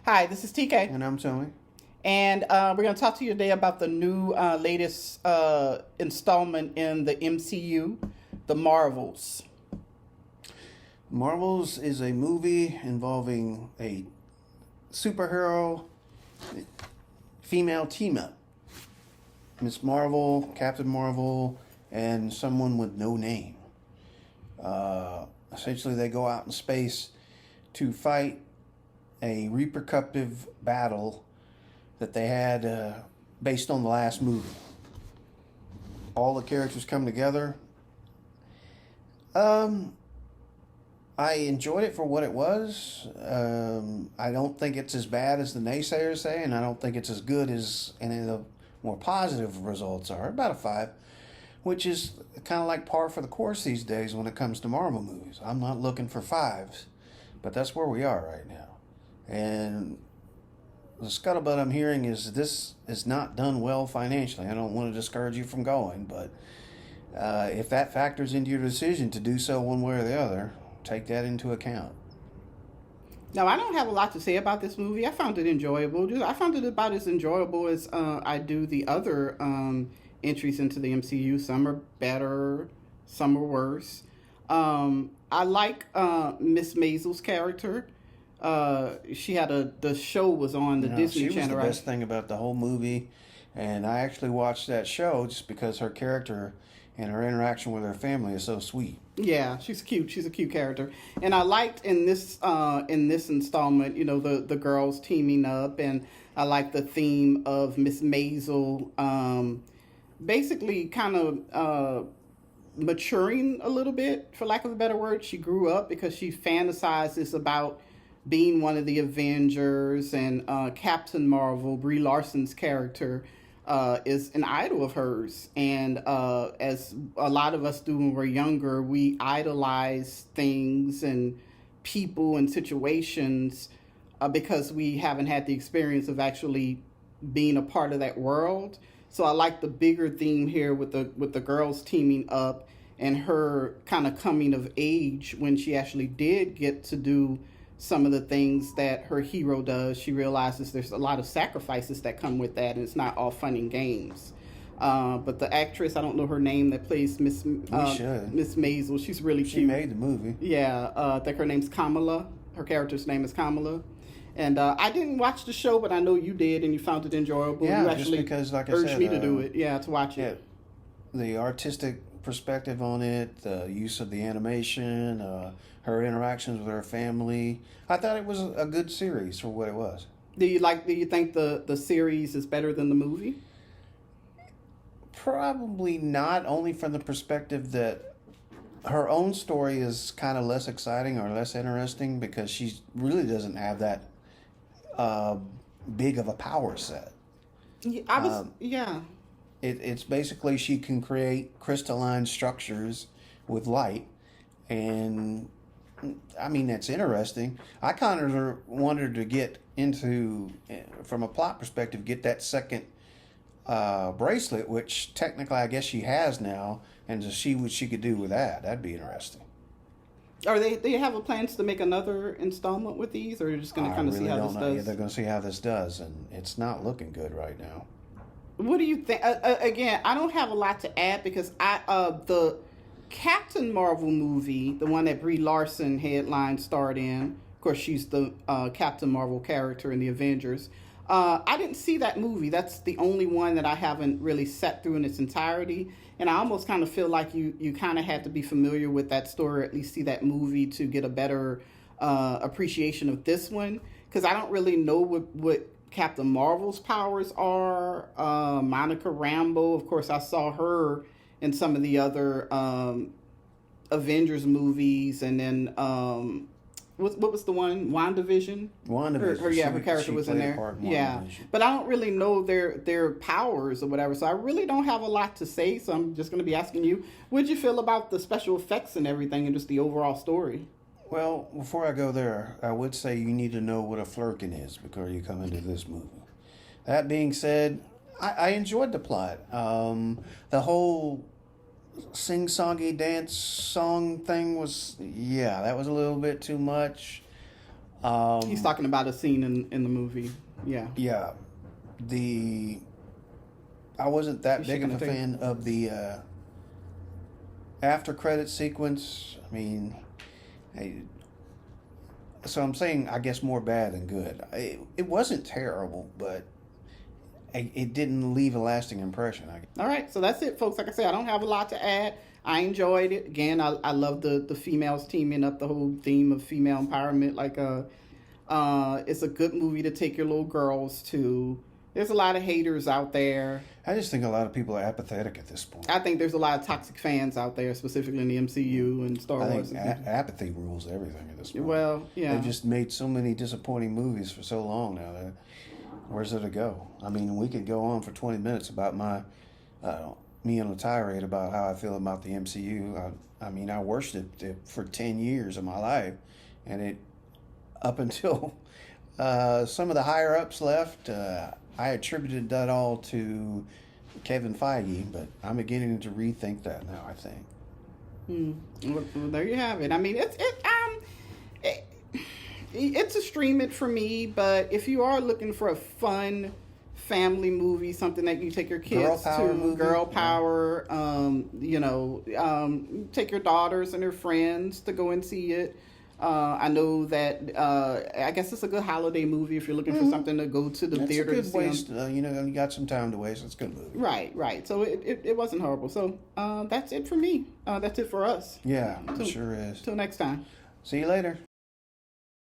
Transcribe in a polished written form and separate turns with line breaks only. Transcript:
Hi, this is TK,
And I'm Tony.
and we're going to talk to you today about the new latest installment in the MCU, The Marvels.
Marvels is a movie involving a superhero female team up. Miss Marvel, Captain Marvel, and someone with no name. Essentially, they go out in space to fight a repercussive battle that they had based on the last movie. All the characters come together. I enjoyed it for what it was. I don't think it's as bad as the naysayers say, and I don't think it's as good as any of the more positive results are. About a 5, which is kind of like par for the course these days when it comes to Marvel movies. I'm not looking for 5s, but that's where we are right now. And the scuttlebutt I'm hearing is this is not done well financially. I don't want to discourage you from going, but if that factors into your decision to do so one way or the other, take that into account.
Now, I don't have a lot to say about this movie. I found it enjoyable. I found it about as enjoyable as I do the other entries into the MCU. Some are better, some are worse. I like Miss Maisel's character. She had the show was on the Disney
She
Channel.
was the best thing about the whole movie, and I actually watched that show just because her character and her interaction with her family is so sweet.
Yeah, she's cute. She's a cute character, and I liked in this installment, the girls teaming up, and I like the theme of Miss Maisel, basically kind of maturing a little bit, for lack of a better word. She grew up because she fantasizes about being one of the Avengers, and Captain Marvel, Brie Larson's character, is an idol of hers. And as a lot of us do when we're younger, we idolize things and people and situations because we haven't had the experience of actually being a part of that world. So I like the bigger theme here with the girls teaming up and her kind of coming of age when she actually did get to do some of the things that her hero does. She realizes there's a lot of sacrifices that come with that, and it's not all fun and games. But the actress, I don't know her name, that plays Miss Maisel, she's really cute.
She made the movie.
Yeah, I think her name's Kamala. Her character's name is Kamala. And I didn't watch the show, but I know you did, and you found it enjoyable.
Yeah,
you
just because, like I
urged
said,
me to do it. Yeah, to watch
yeah,
it.
the artistic perspective on it, the use of the animation, her interactions with her family. I thought it was a good series for what it was.
Do you think the series is better than the movie?
Probably not, only from the perspective that her own story is kind of less exciting or less interesting because she really doesn't have that big of a power set.
Yeah, yeah.
It's basically she can create crystalline structures with light, and I mean that's interesting. I kind of wanted to get into, from a plot perspective, get that second bracelet, which technically I guess she has now, and to see what she could do with that. That'd be interesting.
Are they have a plans to make another installment with these, or are you just going to kind of
really
see how
don't
this
know.
does?
Yeah, they're going to see how this does, and it's not looking good right now.
What do you think? Again, I don't have a lot to add because the Captain Marvel movie, the one that Brie Larson headline starred in. Of course, she's the Captain Marvel character in the Avengers. I didn't see that movie. That's the only one that I haven't really sat through in its entirety. And I almost kind of feel like you kind of had to be familiar with that story, or at least see that movie to get a better appreciation of this one. Because I don't really know what Captain Marvel's powers are. Monica Rambeau, of course, I saw her in some of the other Avengers movies, and then what was the one? WandaVision.
WandaVision.
Her character was in there. Yeah, but I don't really know their powers or whatever, so I really don't have a lot to say. So I'm just going to be asking you, what did you feel about the special effects and everything, and just the overall story?
Well, before I go there, I would say you need to know what a flirkin is before you come into this movie. That being said, I enjoyed the plot. The whole sing-songy dance song thing was, yeah, that was a little bit too much.
He's talking about a scene in the movie. Yeah.
Yeah, I wasn't that
He's
big of a
shaking
fan of the after credit sequence. I mean, so I'm saying I guess more bad than good. It wasn't terrible, but it didn't leave a lasting impression.
All right, so that's it, folks. Like I said, I don't have a lot to add. I enjoyed it. Again, I love the females teaming up, the whole theme of female empowerment. Like, it's a good movie to take your little girls to. There's a lot of haters out there.
I just think a lot of people are apathetic at this point.
I think there's a lot of toxic fans out there, specifically in the MCU and Star
I
Wars.
think apathy rules everything at this point.
Well, yeah.
They've just made so many disappointing movies for so long now. That where's it to go? I mean, we could go on for 20 minutes about me on a tirade about how I feel about the MCU. I mean, I worshipped it for 10 years of my life, and it up until some of the higher ups left. I attributed that all to Kevin Feige, but I'm beginning to rethink that now, I think.
Well, there you have it. I mean, it's a stream it for me, but if you are looking for a fun family movie, something that you take your kids to, girl power, take your daughters and their friends to go and see it. I know that I guess it's a good holiday movie if you're looking for something to go to the theater.
It's a good waste. You got some time to waste. It's a good movie.
Right. So it wasn't horrible. So that's it for me. That's it for us.
Yeah, it sure is.
Till next time.
See you later.